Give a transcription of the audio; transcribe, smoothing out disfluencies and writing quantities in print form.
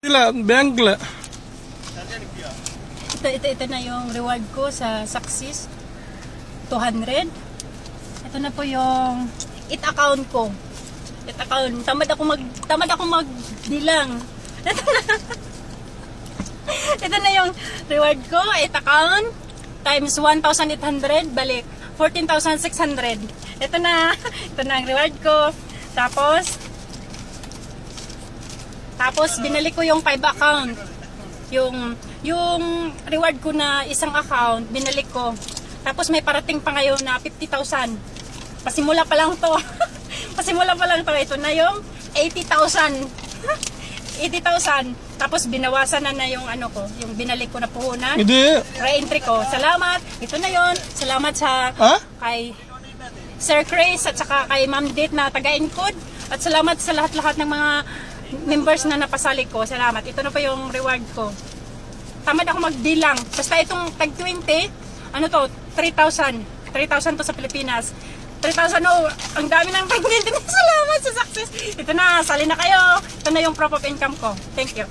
Bangla. Ito na yung reward ko sa success. 200. Ito na po yung it account ko. It account. Tamad ako magbilang. Ito na yung reward ko. It account times 1,800 balik 14,600. Ito na ang reward ko. Tapos binalik ko yung 5 account. Yung reward ko na isang account, binalik ko. Tapos may parating pa ngayon na 50,000. Pasimula pa lang to. Pasimula pa lang to. Ito na yung 80,000. 80,000. Tapos binawasan na yung ano ko, yung binalik ko na puhunan. Hindi. Re-entry ko. Salamat. Ito na yon. Salamat sa kay Sir Chris at saka kay Ma'am Dit na taga-encode. At salamat sa lahat-lahat ng mga members na napasali ko. Salamat. Ito na po yung reward ko. Tamad ako magbilang. Basta itong tag 20, ano to, 3,000. 3,000 to sa Pilipinas. 3,000, oh, ang dami ng tag 20. Salamat sa success. Ito na, sali na kayo. Ito na yung proof of income ko. Thank you.